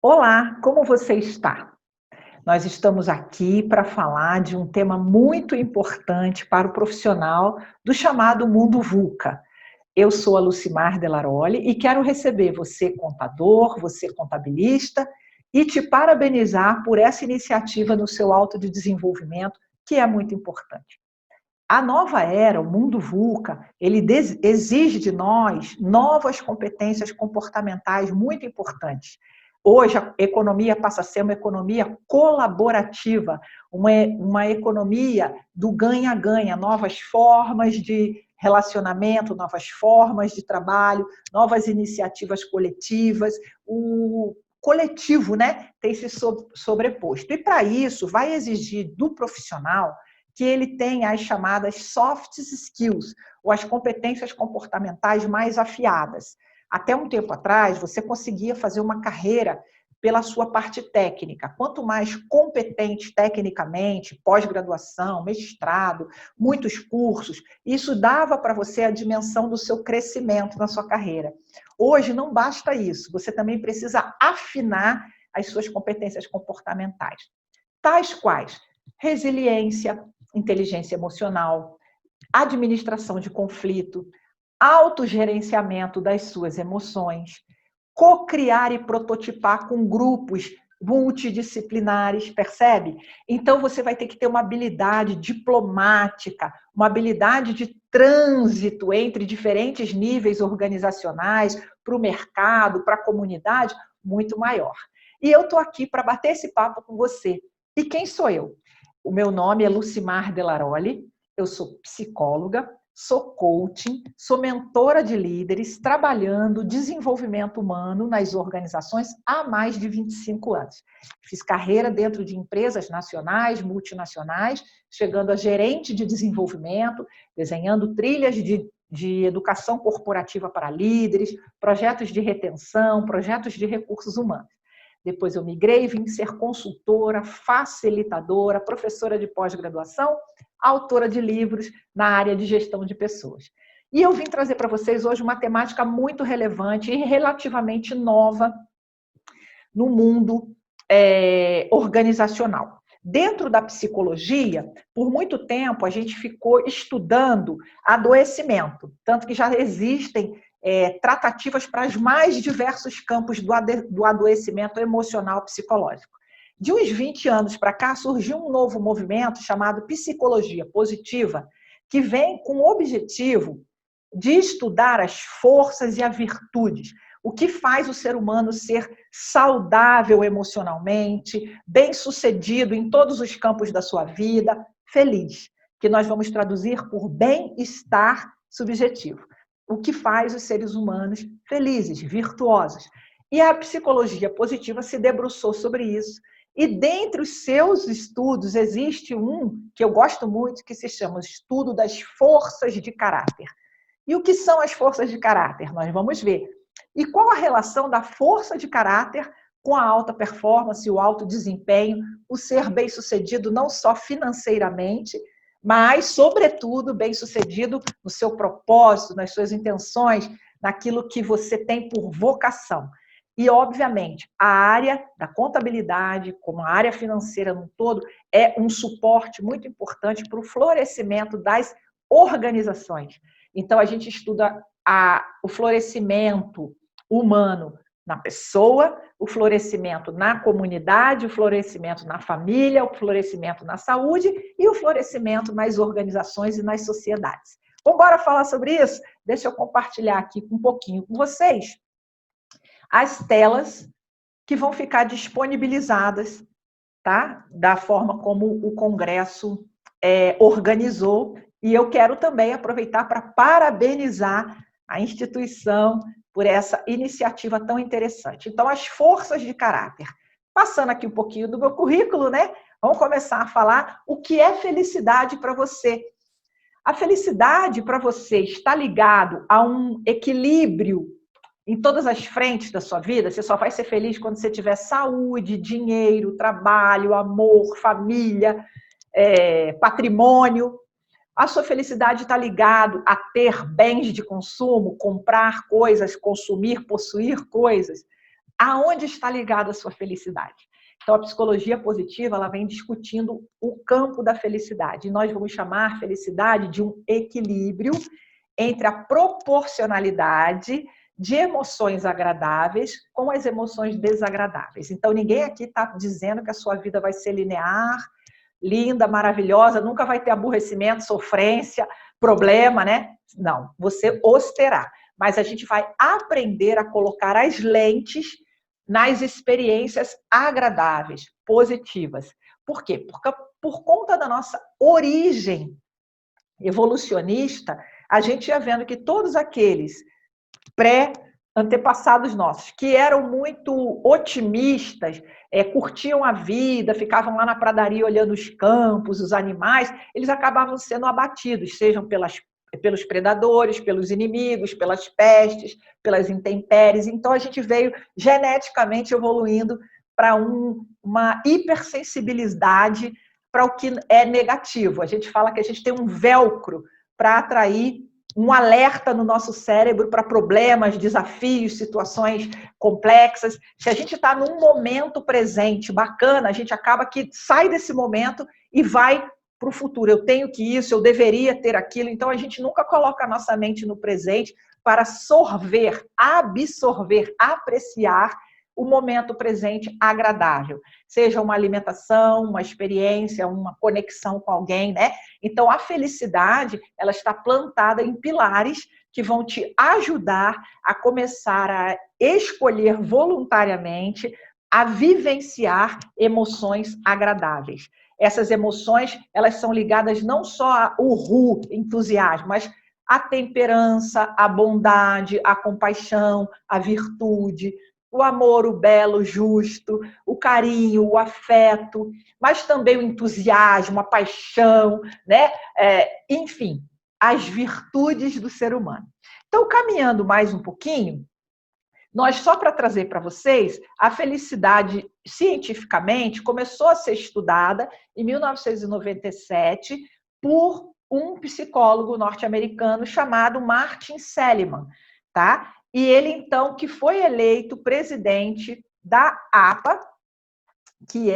Olá, como você está? Nós estamos aqui para falar de um tema muito importante para o profissional do chamado mundo VUCA. Eu sou a Lucimar Delaroli e quero receber você, contador, você, contabilista, e te parabenizar por essa iniciativa no seu autodesenvolvimento, que é muito importante. A nova era, o mundo VUCA, ele exige de nós novas competências comportamentais muito importantes. Hoje, a economia passa a ser uma economia colaborativa, uma economia do ganha-ganha, novas formas de relacionamento, novas formas de trabalho, novas iniciativas coletivas. O coletivo, né, tem se sobreposto. E, para isso, vai exigir do profissional que ele tem as chamadas soft skills, ou as competências comportamentais mais afiadas. Até um tempo atrás, você conseguia fazer uma carreira pela sua parte técnica. Quanto mais competente tecnicamente, pós-graduação, mestrado, muitos cursos, isso dava para você a dimensão do seu crescimento na sua carreira. Hoje não basta isso, você também precisa afinar as suas competências comportamentais. Tais quais resiliência, inteligência emocional, administração de conflito, autogerenciamento das suas emoções, co-criar e prototipar com grupos multidisciplinares, percebe? Então, você vai ter que ter uma habilidade diplomática, uma habilidade de trânsito entre diferentes níveis organizacionais, para o mercado, para a comunidade, muito maior. E eu estou aqui para bater esse papo com você. E quem sou eu? O meu nome é Lucimar Delaroli, eu sou psicóloga, sou coaching, sou mentora de líderes, trabalhando desenvolvimento humano nas organizações há mais de 25 anos. Fiz carreira dentro de empresas nacionais, multinacionais, chegando a gerente de desenvolvimento, desenhando trilhas de educação corporativa para líderes, projetos de retenção, projetos de recursos humanos. Depois eu migrei e vim ser consultora, facilitadora, professora de pós-graduação, autora de livros na área de gestão de pessoas. E eu vim trazer para vocês hoje uma temática muito relevante e relativamente nova no mundo organizacional. Dentro da psicologia, por muito tempo a gente ficou estudando adoecimento, tanto que já existem tratativas para os mais diversos campos do adoecimento emocional psicológico. De uns 20 anos para cá, surgiu um novo movimento chamado psicologia positiva, que vem com o objetivo de estudar as forças e as virtudes, o que faz o ser humano ser saudável emocionalmente, bem-sucedido em todos os campos da sua vida, feliz, que nós vamos traduzir por bem-estar subjetivo. O que faz os seres humanos felizes, virtuosos. E a psicologia positiva se debruçou sobre isso. E dentre os seus estudos existe um que eu gosto muito, que se chama Estudo das Forças de Caráter. E o que são as forças de caráter? Nós vamos ver. E qual a relação da força de caráter com a alta performance, o alto desempenho, o ser bem-sucedido não só financeiramente, mas, sobretudo, bem-sucedido no seu propósito, nas suas intenções, naquilo que você tem por vocação. E, obviamente, a área da contabilidade, como a área financeira no todo, é um suporte muito importante para o florescimento das organizações. Então, a gente estuda o florescimento humano na pessoa, o florescimento na comunidade, o florescimento na família, o florescimento na saúde e o florescimento nas organizações e nas sociedades. Vamos embora falar sobre isso? Deixa eu compartilhar aqui um pouquinho com vocês as telas que vão ficar disponibilizadas, tá? Da forma como o Congresso organizou. E eu quero também aproveitar para parabenizar a instituição por essa iniciativa tão interessante. Então, as forças de caráter. Passando aqui um pouquinho do meu currículo, né? Vamos começar a falar o que é felicidade para você. A felicidade para você está ligado a um equilíbrio em todas as frentes da sua vida. Você só vai ser feliz quando você tiver saúde, dinheiro, trabalho, amor, família, patrimônio. A sua felicidade está ligado a ter bens de consumo, comprar coisas, consumir, possuir coisas. aonde está ligada a sua felicidade? Então, a psicologia positiva, ela vem discutindo o campo da felicidade. E nós vamos chamar felicidade de um equilíbrio entre a proporcionalidade de emoções agradáveis com as emoções desagradáveis. Então, ninguém aqui está dizendo que a sua vida vai ser linear, linda, maravilhosa, nunca vai ter aborrecimento, sofrência, problema, né? Não, você os terá. Mas a gente vai aprender a colocar as lentes nas experiências agradáveis, positivas. Por quê? Porque por conta da nossa origem evolucionista, a gente ia vendo que todos aqueles antepassados nossos, que eram muito otimistas, curtiam a vida, ficavam lá na pradaria olhando os campos, os animais, eles acabavam sendo abatidos, sejam pelos predadores, pelos inimigos, pelas pestes, pelas intempéries. Então, a gente veio geneticamente evoluindo para uma hipersensibilidade para o que é negativo. A gente fala que a gente tem um velcro para atrair um alerta no nosso cérebro para problemas, desafios, situações complexas. Se a gente está num momento presente bacana, a gente acaba que sai desse momento e vai para o futuro. Eu tenho que isso, eu deveria ter aquilo. Então, a gente nunca coloca a nossa mente no presente para absorver, apreciar o momento presente agradável. Seja uma alimentação, uma experiência, uma conexão com alguém, né? Então, a felicidade, ela está plantada em pilares que vão te ajudar a começar a escolher voluntariamente, a vivenciar emoções agradáveis. Essas emoções, elas são ligadas não só ao entusiasmo, mas à temperança, à bondade, à compaixão, à virtude, o amor, o belo, o justo, o carinho, o afeto, mas também o entusiasmo, a paixão, né? Enfim, as virtudes do ser humano. Então, caminhando mais um pouquinho, nós, só para trazer para vocês, a felicidade, cientificamente, começou a ser estudada em 1997 por um psicólogo norte-americano chamado Martin Seligman, tá? E ele, então, que foi eleito presidente da APA, que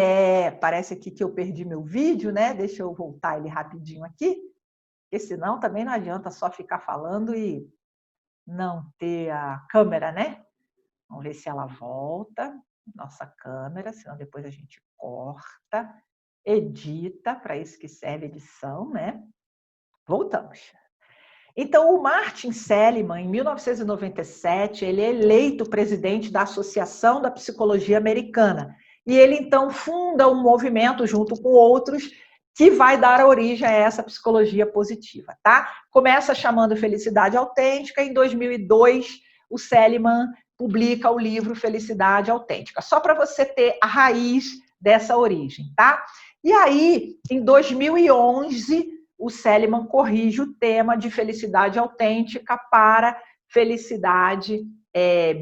parece aqui que eu perdi meu vídeo, né? Deixa eu voltar ele rapidinho aqui, porque senão também não adianta só ficar falando e não ter a câmera, né? Vamos ver se ela volta, nossa câmera, senão depois a gente corta, edita, para isso que serve edição, né? Voltamos. Então, o Martin Seligman, em 1997, ele é eleito presidente da Associação da Psicologia Americana. E ele, então, funda um movimento, junto com outros, que vai dar origem a essa psicologia positiva, tá? Começa chamando Felicidade Autêntica. Em 2002, o Seligman publica o livro Felicidade Autêntica, só para você ter a raiz dessa origem, tá? E aí, em 2011, o Seligman corrige o tema de felicidade autêntica para felicidade,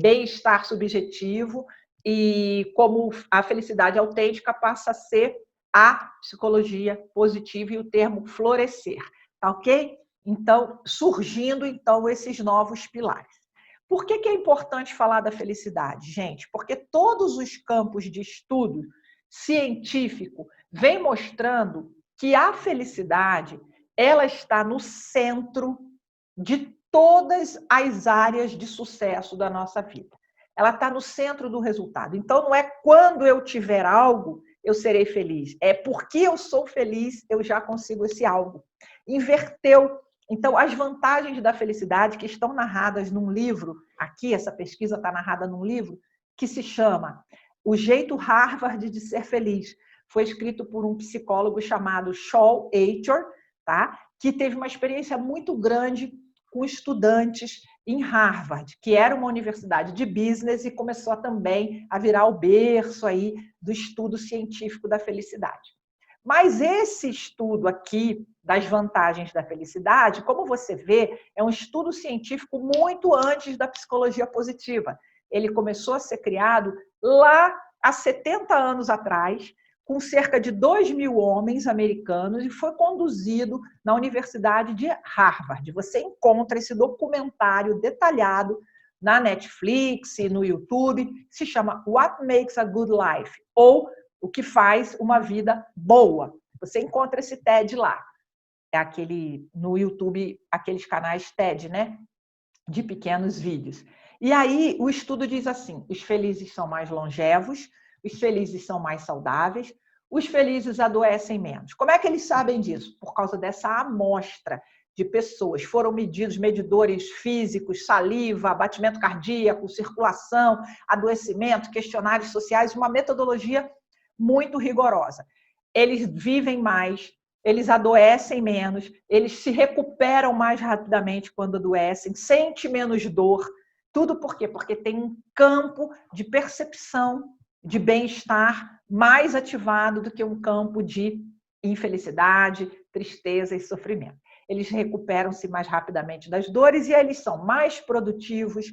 bem-estar subjetivo, e como a felicidade autêntica passa a ser a psicologia positiva e o termo florescer, tá ok? Então, surgindo, então, esses novos pilares. Por que é importante falar da felicidade, gente? Porque todos os campos de estudo científico vêm mostrando que a felicidade, ela está no centro de todas as áreas de sucesso da nossa vida. Ela está no centro do resultado. Então, não é quando eu tiver algo, eu serei feliz. É porque eu sou feliz, eu já consigo esse algo. Inverteu. Então, as vantagens da felicidade que estão narradas num livro, aqui, essa pesquisa está narrada num livro, que se chama O Jeito Harvard de Ser Feliz. Foi escrito por um psicólogo chamado Shaw Achor, tá? Que teve uma experiência muito grande com estudantes em Harvard, que era uma universidade de business e começou também a virar o berço aí do estudo científico da felicidade. Mas esse estudo aqui das vantagens da felicidade, como você vê, é um estudo científico muito antes da psicologia positiva. Ele começou a ser criado lá há 70 anos atrás, com cerca de 2.000 homens americanos, e foi conduzido na Universidade de Harvard. Você encontra esse documentário detalhado na Netflix e no YouTube, se chama What Makes a Good Life, ou o que faz uma vida boa. Você encontra esse TED lá. É aquele, no YouTube, aqueles canais TED, né? De pequenos vídeos. E aí o estudo diz assim: os felizes são mais longevos, os felizes são mais saudáveis, os felizes adoecem menos. Como é que eles sabem disso? Por causa dessa amostra de pessoas. Foram medidos medidores físicos, saliva, batimento cardíaco, circulação, adoecimento, questionários sociais, uma metodologia muito rigorosa. Eles vivem mais, eles adoecem menos, eles se recuperam mais rapidamente quando adoecem, sentem menos dor. Tudo por quê? Porque tem um campo de percepção de bem-estar mais ativado do que um campo de infelicidade, tristeza e sofrimento. Eles recuperam-se mais rapidamente das dores e eles são mais produtivos,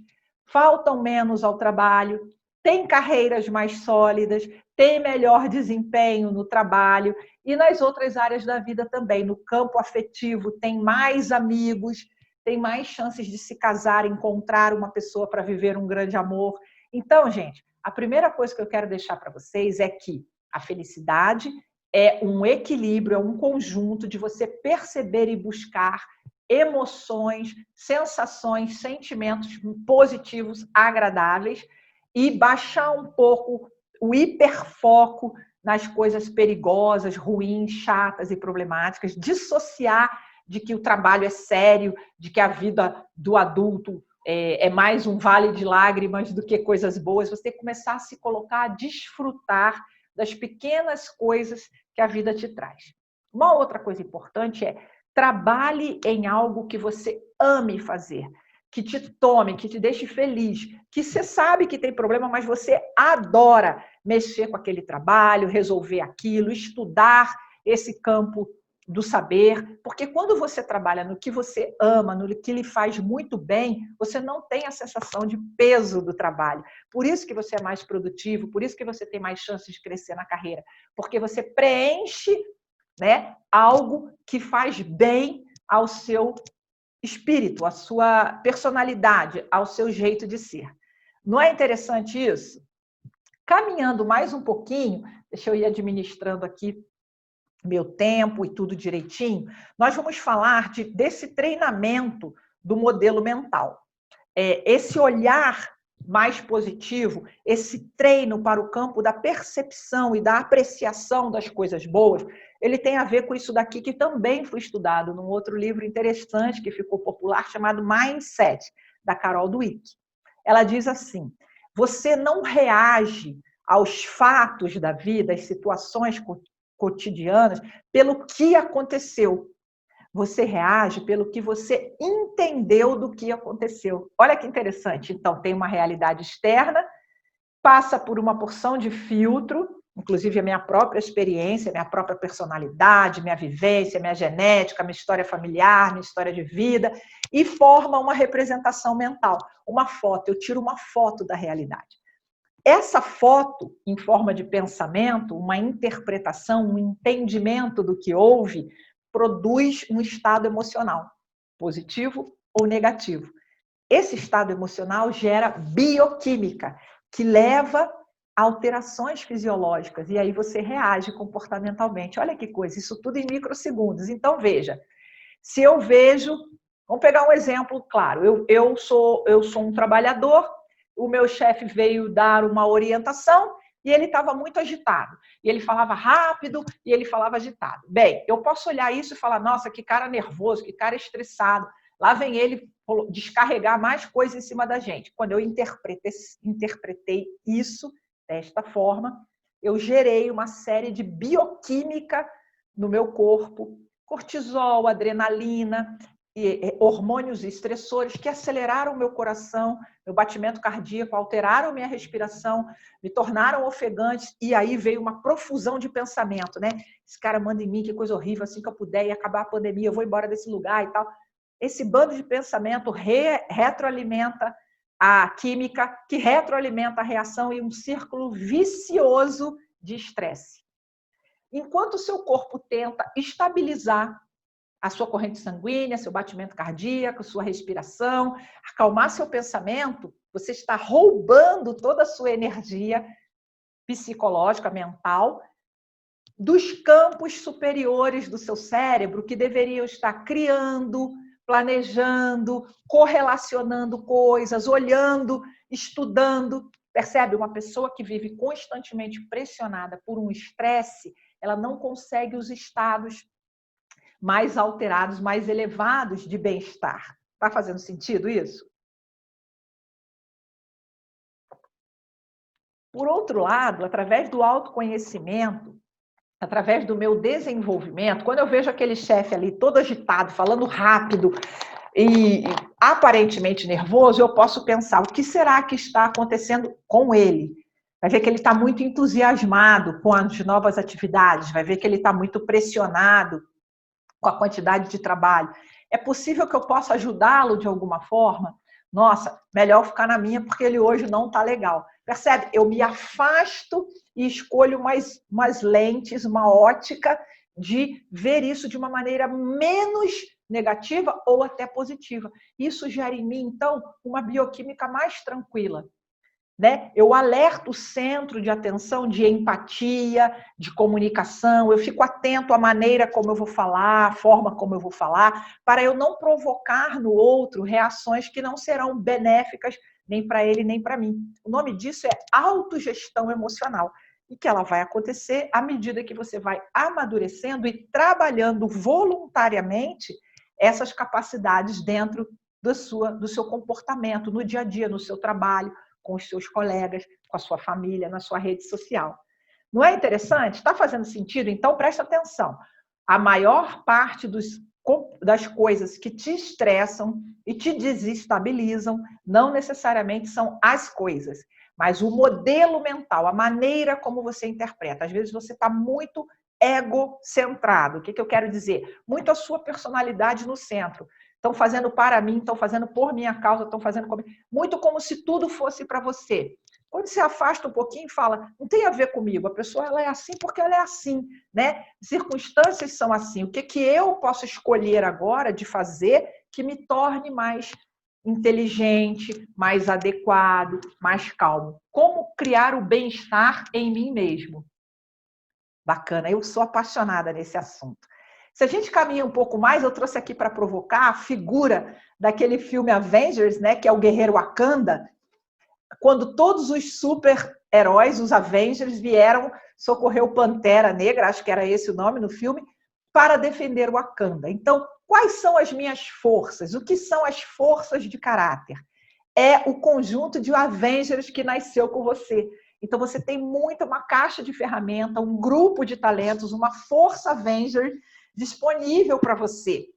faltam menos ao trabalho, têm carreiras mais sólidas, têm melhor desempenho no trabalho e nas outras áreas da vida também. No campo afetivo, tem mais amigos, tem mais chances de se casar, encontrar uma pessoa para viver um grande amor. Então, gente, a primeira coisa que eu quero deixar para vocês é que a felicidade é um equilíbrio, é um conjunto de você perceber e buscar emoções, sensações, sentimentos positivos, agradáveis e baixar um pouco o hiperfoco nas coisas perigosas, ruins, chatas e problemáticas, dissociar de que o trabalho é sério, de que a vida do adulto é mais um vale de lágrimas do que coisas boas. Você tem que começar a se colocar, a desfrutar das pequenas coisas que a vida te traz. Uma outra coisa importante é trabalhe em algo que você ame fazer, que te tome, que te deixe feliz, que você sabe que tem problema, mas você adora mexer com aquele trabalho, resolver aquilo, estudar esse campo do saber, porque quando você trabalha no que você ama, no que lhe faz muito bem, você não tem a sensação de peso do trabalho. Por isso que você é mais produtivo, por isso que você tem mais chances de crescer na carreira, porque você preenche, né, algo que faz bem ao seu espírito, à sua personalidade, ao seu jeito de ser. Não é interessante isso? Caminhando mais um pouquinho, deixa eu ir administrando aqui meu tempo e tudo direitinho, nós vamos falar desse treinamento do modelo mental. Esse olhar mais positivo, esse treino para o campo da percepção e da apreciação das coisas boas, ele tem a ver com isso daqui que também foi estudado num outro livro interessante que ficou popular, chamado Mindset, da Carol Dweck. Ela diz assim: você não reage aos fatos da vida, às situações cotidianas, pelo que aconteceu. Você reage pelo que você entendeu do que aconteceu. Olha que interessante. Então, tem uma realidade externa, passa por uma porção de filtro, inclusive a minha própria experiência, minha própria personalidade, minha vivência, minha genética, minha história familiar, minha história de vida, e forma uma representação mental, uma foto. Eu tiro uma foto da realidade. Essa foto, em forma de pensamento, uma interpretação, um entendimento do que houve, produz um estado emocional, positivo ou negativo. Esse estado emocional gera bioquímica, que leva a alterações fisiológicas, e aí você reage comportamentalmente. Olha que coisa, isso tudo em microsegundos. Então, veja, se eu vejo, vamos pegar um exemplo claro, eu sou um trabalhador, o meu chefe veio dar uma orientação e ele estava muito agitado. E ele falava rápido e ele falava agitado. Bem, eu posso olhar isso e falar, nossa, que cara nervoso, que cara estressado. Lá vem ele descarregar mais coisa em cima da gente. Quando eu interpretei isso desta forma, eu gerei uma série de bioquímica no meu corpo, cortisol, adrenalina, hormônios estressores que aceleraram o meu coração, meu batimento cardíaco, alteraram minha respiração, me tornaram ofegantes, e aí veio uma profusão de pensamento, né? Esse cara manda em mim, que coisa horrível, assim que eu puder, e acabar a pandemia, eu vou embora desse lugar e tal. Esse bando de pensamento retroalimenta a química, que retroalimenta a reação e um círculo vicioso de estresse. Enquanto o seu corpo tenta estabilizar a sua corrente sanguínea, seu batimento cardíaco, sua respiração, acalmar seu pensamento, você está roubando toda a sua energia psicológica, mental, dos campos superiores do seu cérebro, que deveriam estar criando, planejando, correlacionando coisas, olhando, estudando. Percebe? Uma pessoa que vive constantemente pressionada por um estresse, ela não consegue os estados mais alterados, mais elevados de bem-estar. Está fazendo sentido isso? Por outro lado, através do autoconhecimento, através do meu desenvolvimento, quando eu vejo aquele chefe ali todo agitado, falando rápido e aparentemente nervoso, eu posso pensar, o que será que está acontecendo com ele? Vai ver que ele está muito entusiasmado com as novas atividades, vai ver que ele está muito pressionado com a quantidade de trabalho. É possível que eu possa ajudá-lo de alguma forma? Nossa, melhor ficar na minha porque ele hoje não está legal. Percebe? Eu me afasto e escolho umas lentes, uma ótica de ver isso de uma maneira menos negativa ou até positiva. Isso gera em mim, então, uma bioquímica mais tranquila. Né? Eu alerto o centro de atenção de empatia, de comunicação, eu fico atento à maneira como eu vou falar, à forma como eu vou falar, para eu não provocar no outro reações que não serão benéficas nem para ele nem para mim. O nome disso é autogestão emocional e que ela vai acontecer à medida que você vai amadurecendo e trabalhando voluntariamente essas capacidades dentro do seu comportamento, no dia a dia, no seu trabalho, com os seus colegas, com a sua família, na sua rede social. Não é interessante? Está fazendo sentido? Então, presta atenção. A maior parte das coisas que te estressam e te desestabilizam não necessariamente são as coisas, mas o modelo mental, a maneira como você interpreta. Às vezes você está muito egocentrado. O que eu quero dizer? Muito a sua personalidade no centro. Estão fazendo para mim, estão fazendo por minha causa, estão fazendo comigo. Muito como se tudo fosse para você. Quando você afasta um pouquinho e fala, não tem a ver comigo, a pessoa ela é assim porque ela é assim, né? Circunstâncias são assim. O que eu posso escolher agora de fazer que me torne mais inteligente, mais adequado, mais calmo? Como criar o bem-estar em mim mesmo? Bacana, eu sou apaixonada nesse assunto. Se a gente caminha um pouco mais, eu trouxe aqui para provocar a figura daquele filme Avengers, né, que é o Guerreiro Wakanda, quando todos os super-heróis, os Avengers, vieram socorrer o Pantera Negra, acho que era esse o nome no filme, para defender o Wakanda. Então, quais são as minhas forças? O que são as forças de caráter? É o conjunto de Avengers que nasceu com você. Então, você tem uma caixa de ferramenta, um grupo de talentos, uma força Avenger disponível para você.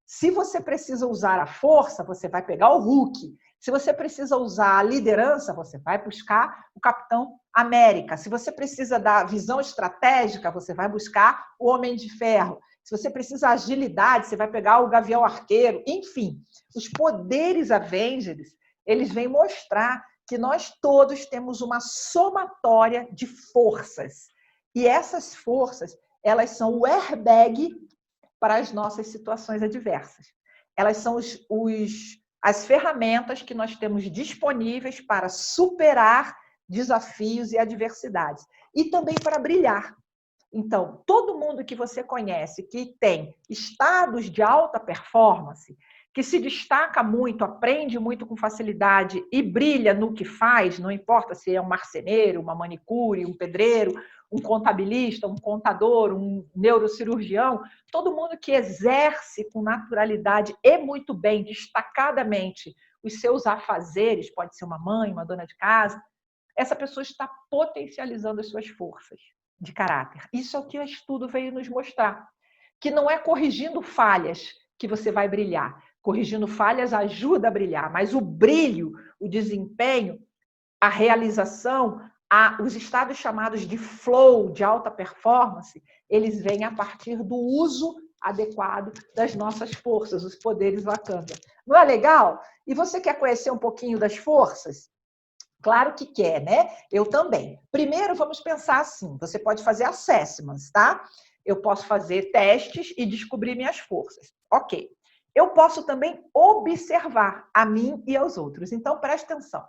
Se você precisa usar a força, você vai pegar o Hulk. Se você precisa usar a liderança, você vai buscar o Capitão América. Se você precisa da visão estratégica, você vai buscar o Homem de Ferro. Se você precisa de agilidade, você vai pegar o Gavião Arqueiro. Enfim, os poderes Avengers, eles vêm mostrar que nós todos temos uma somatória de forças. E essas forças, elas são o airbag para as nossas situações adversas. Elas são as ferramentas que nós temos disponíveis para superar desafios e adversidades. E também para brilhar. Então, todo mundo que você conhece que tem estados de alta performance, que se destaca muito, aprende muito com facilidade e brilha no que faz, não importa se é um marceneiro, uma manicure, um pedreiro, um contabilista, um contador, um neurocirurgião, todo mundo que exerce com naturalidade e muito bem, destacadamente, os seus afazeres, pode ser uma mãe, uma dona de casa, essa pessoa está potencializando as suas forças de caráter. Isso é o que o estudo veio nos mostrar, que não é corrigindo falhas que você vai brilhar. Corrigindo falhas ajuda a brilhar, mas o brilho, o desempenho, a realização, os estados chamados de flow, de alta performance, eles vêm a partir do uso adequado das nossas forças, os poderes Wakanda. Não é legal? E você quer conhecer um pouquinho das forças? Claro que quer, né? Eu também. Primeiro, vamos pensar assim, você pode fazer assessments, tá? Eu posso fazer testes e descobrir minhas forças. Ok. Eu posso também observar a mim e aos outros. Então, preste atenção.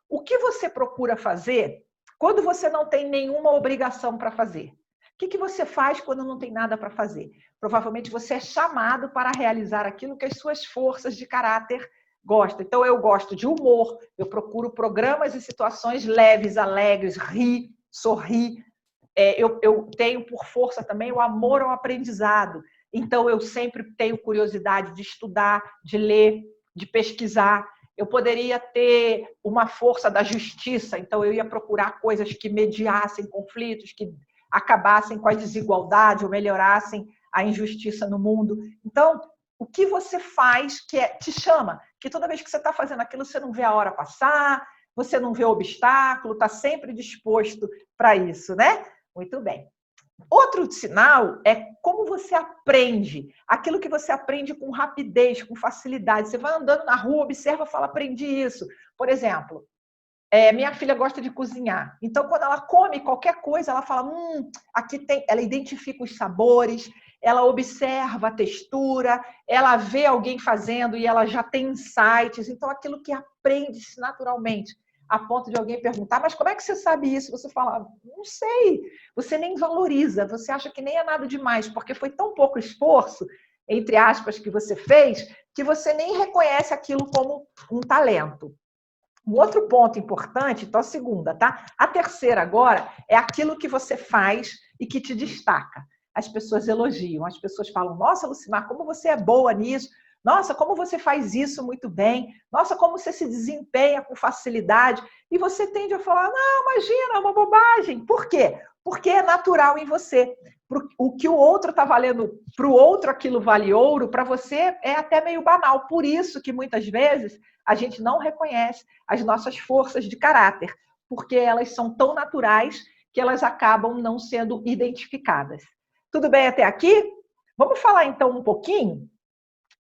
O que você procura fazer quando você não tem nenhuma obrigação para fazer? O que você faz quando não tem nada para fazer? Provavelmente você é chamado para realizar aquilo que as suas forças de caráter gostam. Então, eu gosto de humor, eu procuro programas e situações leves, alegres, rir, sorrir. Eu tenho por força também o amor ao aprendizado. Então, eu sempre tenho curiosidade de estudar, de ler, de pesquisar. Eu poderia ter uma força da justiça, então eu ia procurar coisas que mediassem conflitos, que acabassem com a desigualdade ou melhorassem a injustiça no mundo. Então, o que você faz que te chama? Que toda vez que você está fazendo aquilo, você não vê a hora passar, você não vê o obstáculo, está sempre disposto para isso, né? Muito bem. Outro sinal é como você aprende. Aquilo que você aprende com rapidez, com facilidade. Você vai andando na rua, observa, fala, aprendi isso. Por exemplo, minha filha gosta de cozinhar. Então, quando ela come qualquer coisa, ela fala, aqui tem... Ela identifica os sabores, ela observa a textura, ela vê alguém fazendo e ela já tem insights. Então, aquilo que aprende-se naturalmente, a ponto de alguém perguntar, mas como é que você sabe isso? Você fala, não sei. Você nem valoriza, você acha que nem é nada demais, porque foi tão pouco esforço, entre aspas, que você fez, que você nem reconhece aquilo como um talento. Um outro ponto importante, então a segunda, tá? A terceira agora é aquilo que você faz e que te destaca. As pessoas elogiam, as pessoas falam, nossa, Lucimar, como você é boa nisso. Nossa, como você faz isso muito bem. Nossa, como você se desempenha com facilidade. E você tende a falar, não, imagina, é uma bobagem. Por quê? Porque é natural em você. O que o outro está valendo, para o outro aquilo vale ouro, para você é até meio banal. Por isso que muitas vezes a gente não reconhece as nossas forças de caráter, porque elas são tão naturais que elas acabam não sendo identificadas. Tudo bem até aqui? Vamos falar então um pouquinho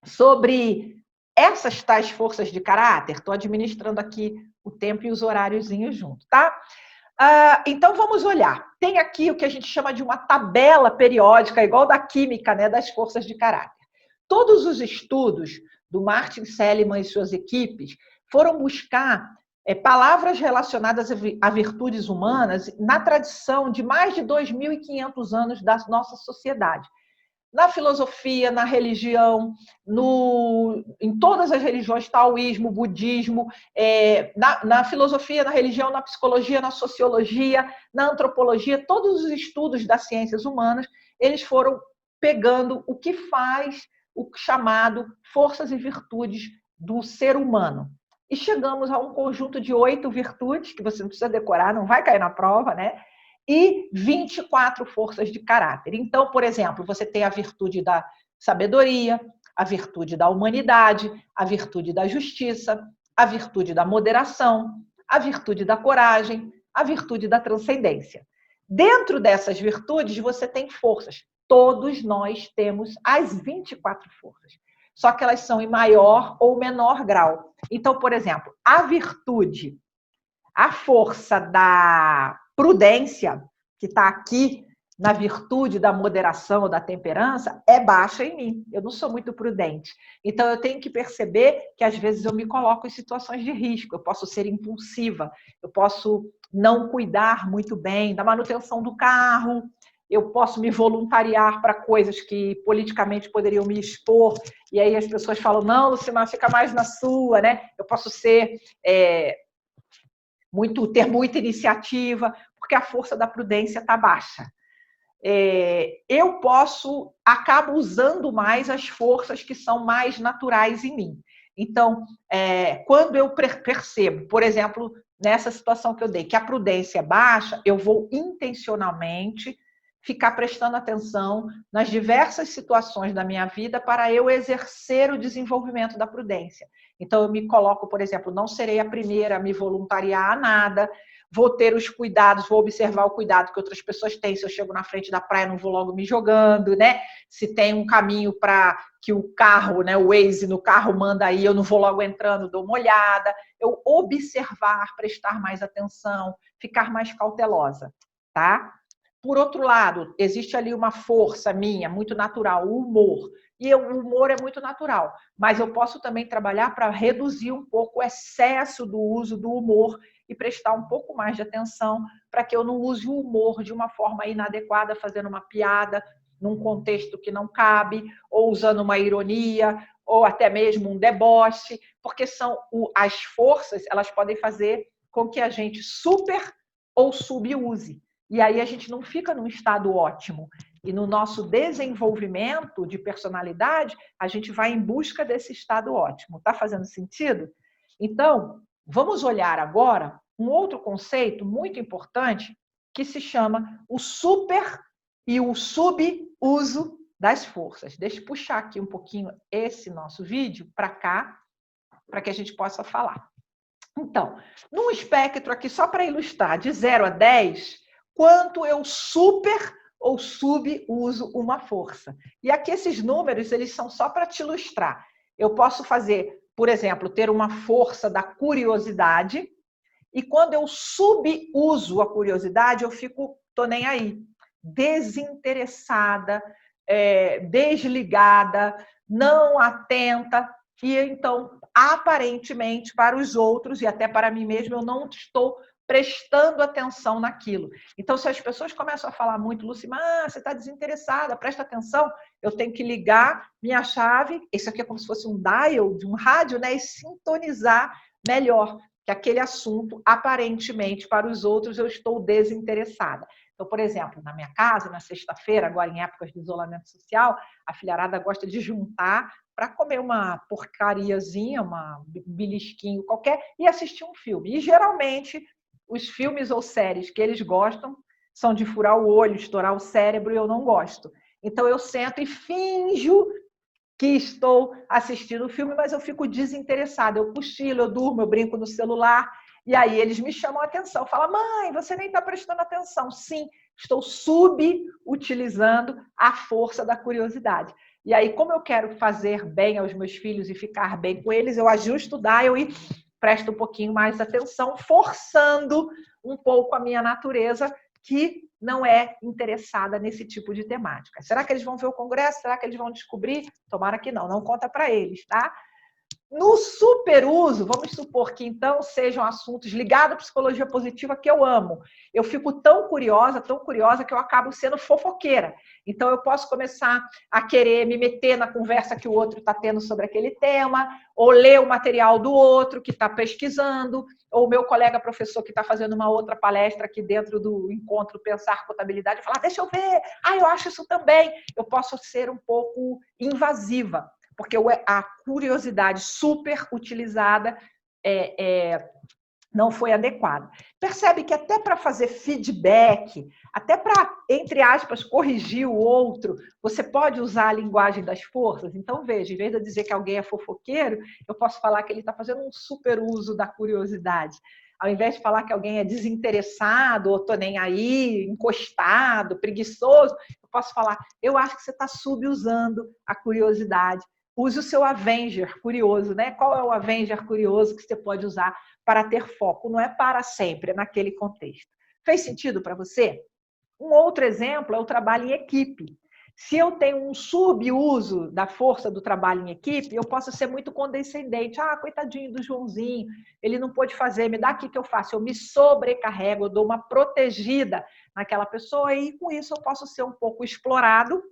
sobre essas tais forças de caráter. Estou administrando aqui o tempo e os horáriozinhos junto, tá? Então, vamos olhar. Tem aqui o que a gente chama de uma tabela periódica, igual da química, né, das forças de caráter. Todos os estudos do Martin Seligman e suas equipes foram buscar palavras relacionadas a virtudes humanas na tradição de mais de 2.500 anos da nossa sociedade. Na filosofia, na religião, em todas as religiões, taoísmo, budismo, na filosofia, na religião, na psicologia, na sociologia, na antropologia, todos os estudos das ciências humanas, eles foram pegando o que faz o chamado forças e virtudes do ser humano. E chegamos a um conjunto de 8 virtudes, que você não precisa decorar, não vai cair na prova, né? E 24 forças de caráter. Então, por exemplo, você tem a virtude da sabedoria, a virtude da humanidade, a virtude da justiça, a virtude da moderação, a virtude da coragem, a virtude da transcendência. Dentro dessas virtudes, você tem forças. Todos nós temos as 24 forças, só que elas são em maior ou menor grau. Então, por exemplo, a virtude, a força da prudência, que está aqui na virtude da moderação ou da temperança, é baixa em mim. Eu não sou muito prudente. Então, eu tenho que perceber que, às vezes, eu me coloco em situações de risco. Eu posso ser impulsiva, eu posso não cuidar muito bem da manutenção do carro, eu posso me voluntariar para coisas que politicamente poderiam me expor, e aí as pessoas falam, não, Lucimar, fica mais na sua, né? Eu posso ser... ter muita iniciativa, porque a força da prudência está baixa. Eu acabo usando mais as forças que são mais naturais em mim. Então, quando eu percebo, por exemplo, nessa situação que eu dei, que a prudência é baixa, eu vou intencionalmente ficar prestando atenção nas diversas situações da minha vida para eu exercer o desenvolvimento da prudência. Então, eu me coloco, por exemplo, não serei a primeira a me voluntariar a nada, vou ter os cuidados, vou observar o cuidado que outras pessoas têm. Se eu chego na frente da praia, não vou logo me jogando, né? Se tem um caminho para que o carro, né, o Waze no carro manda aí, eu não vou logo entrando, dou uma olhada. Eu observar, prestar mais atenção, ficar mais cautelosa, tá? Por outro lado, existe ali uma força minha, muito natural, o humor. e o humor é muito natural. Mas eu posso também trabalhar para reduzir um pouco o excesso do uso do humor e prestar um pouco mais de atenção para que eu não use o humor de uma forma inadequada, fazendo uma piada num contexto que não cabe, ou usando uma ironia, ou até mesmo um deboche, porque são as forças, elas podem fazer com que a gente super ou subuse. E aí a gente não fica num estado ótimo. E no nosso desenvolvimento de personalidade, a gente vai em busca desse estado ótimo. Está fazendo sentido? Então, vamos olhar agora um outro conceito muito importante que se chama o super e o subuso das forças. Deixa eu puxar aqui um pouquinho esse nosso vídeo para cá, para que a gente possa falar. Então, num espectro aqui, só para ilustrar, de 0 a 10, quanto eu super ou subuso uma força. E aqui esses números, eles são só para te ilustrar. Eu posso fazer, por exemplo, ter uma força da curiosidade, e quando eu subuso a curiosidade, eu tô nem aí, desinteressada, desligada, não atenta, e então, aparentemente, para os outros e até para mim mesma, eu não estou prestando atenção naquilo. Então, se as pessoas começam a falar muito, Lucimar, você está desinteressada, presta atenção, eu tenho que ligar minha chave, isso aqui é como se fosse um dial de um rádio, né, e sintonizar melhor que aquele assunto, aparentemente, para os outros, eu estou desinteressada. Então, por exemplo, na minha casa, na sexta-feira, agora em épocas de isolamento social, a filharada gosta de juntar para comer uma porcariazinha, um belisquinho qualquer, e assistir um filme. E, geralmente, os filmes ou séries que eles gostam são de furar o olho, estourar o cérebro, e eu não gosto. Então, eu sento e finjo que estou assistindo o filme, mas eu fico desinteressada. Eu cochilo, eu durmo, eu brinco no celular, e aí eles me chamam a atenção. Falam, mãe, você nem está prestando atenção. Sim, estou subutilizando a força da curiosidade. E aí, como eu quero fazer bem aos meus filhos e ficar bem com eles, eu ajusto o dial e presto um pouquinho mais atenção, forçando um pouco a minha natureza, que não é interessada nesse tipo de temática. Será que eles vão ver o congresso? Será que eles vão descobrir? Tomara que não, não conta para eles, tá? No superuso, vamos supor que então sejam assuntos ligados à psicologia positiva que eu amo. Eu fico tão curiosa que eu acabo sendo fofoqueira. Então eu posso começar a querer me meter na conversa que o outro está tendo sobre aquele tema, ou ler o material do outro que está pesquisando, ou o meu colega professor que está fazendo uma outra palestra aqui dentro do encontro Pensar Contabilidade e falar, deixa eu ver, eu acho isso também. Eu posso ser um pouco invasiva, porque a curiosidade super utilizada não foi adequada. Percebe que até para fazer feedback, até para, entre aspas, corrigir o outro, você pode usar a linguagem das forças? Então, veja, em vez de eu dizer que alguém é fofoqueiro, eu posso falar que ele está fazendo um super uso da curiosidade. Ao invés de falar que alguém é desinteressado, ou tô nem aí, encostado, preguiçoso, eu posso falar, eu acho que você está subusando a curiosidade. Use o seu Avenger curioso, né? Qual é o Avenger curioso que você pode usar para ter foco? Não é para sempre, é naquele contexto. Fez sentido para você? Um outro exemplo é o trabalho em equipe. Se eu tenho um subuso da força do trabalho em equipe, eu posso ser muito condescendente. Coitadinho do Joãozinho, ele não pôde fazer, me dá aqui que eu faço. Eu me sobrecarrego, eu dou uma protegida naquela pessoa e com isso eu posso ser um pouco explorado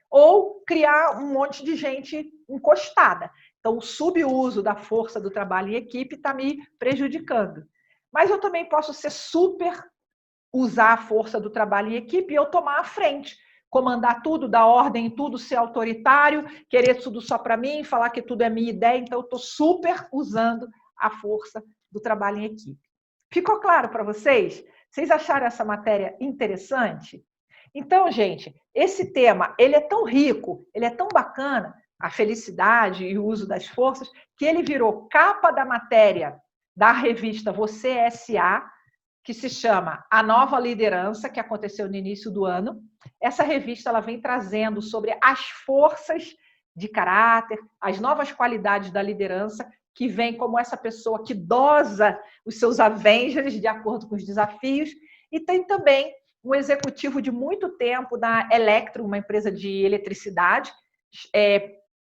ou criar um monte de gente encostada. Então, o subuso da força do trabalho em equipe está me prejudicando. Mas eu também posso ser super usar a força do trabalho em equipe e eu tomar a frente, comandar tudo, dar ordem em tudo, ser autoritário, querer tudo só para mim, falar que tudo é minha ideia. Então, eu estou super usando a força do trabalho em equipe. Ficou claro para vocês? Vocês acharam essa matéria interessante? Então, gente, esse tema, ele é tão rico, ele é tão bacana, a felicidade e o uso das forças, que ele virou capa da matéria da revista Você S.A., que se chama A Nova Liderança, que aconteceu no início do ano. Essa revista ela vem trazendo sobre as forças de caráter, as novas qualidades da liderança, que vem como essa pessoa que dosa os seus Avengers de acordo com os desafios, e tem também um executivo de muito tempo da Electro, uma empresa de eletricidade,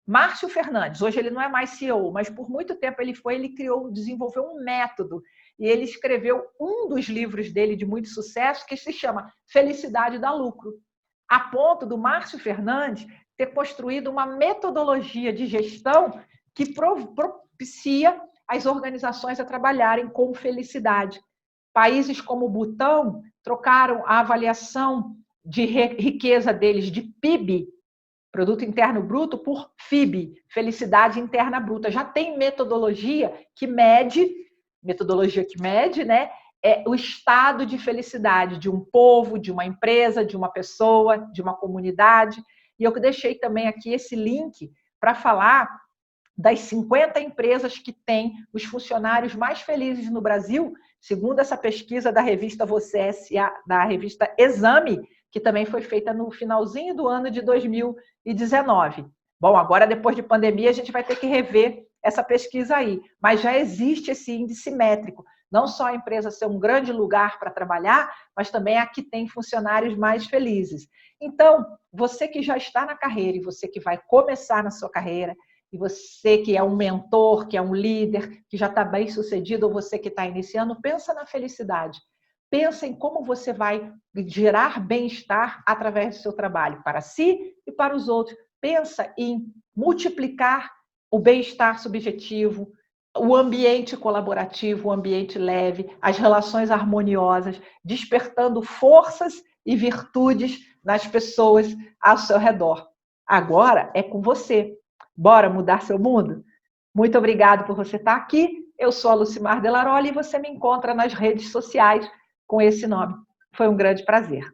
Márcio Fernandes, hoje ele não é mais CEO, mas por muito tempo ele desenvolveu um método, e ele escreveu um dos livros dele de muito sucesso, que se chama Felicidade dá Lucro, a ponto do Márcio Fernandes ter construído uma metodologia de gestão que propicia as organizações a trabalharem com felicidade. Países como o Butão trocaram a avaliação de riqueza deles de PIB, Produto Interno Bruto, por FIB, Felicidade Interna Bruta. Já tem metodologia que mede, né, o estado de felicidade de um povo, de uma empresa, de uma pessoa, de uma comunidade. E eu deixei também aqui esse link para falar das 50 empresas que têm os funcionários mais felizes no Brasil, segundo essa pesquisa da revista Você S.A., da revista Exame, que também foi feita no finalzinho do ano de 2019. Bom, agora, depois de pandemia, a gente vai ter que rever essa pesquisa aí, mas já existe esse índice métrico. Não só a empresa ser um grande lugar para trabalhar, mas também a que tem funcionários mais felizes. Então, você que já está na carreira e você que vai começar na sua carreira, e você que é um mentor, que é um líder, que já está bem sucedido, ou você que está iniciando, pensa na felicidade. Pensa em como você vai gerar bem-estar através do seu trabalho, para si e para os outros. Pensa em multiplicar o bem-estar subjetivo, o ambiente colaborativo, o ambiente leve, as relações harmoniosas, despertando forças e virtudes nas pessoas ao seu redor. Agora é com você. Bora mudar seu mundo? Muito obrigado por você estar aqui. Eu sou a Lucimar Delaroli e você me encontra nas redes sociais com esse nome. Foi um grande prazer.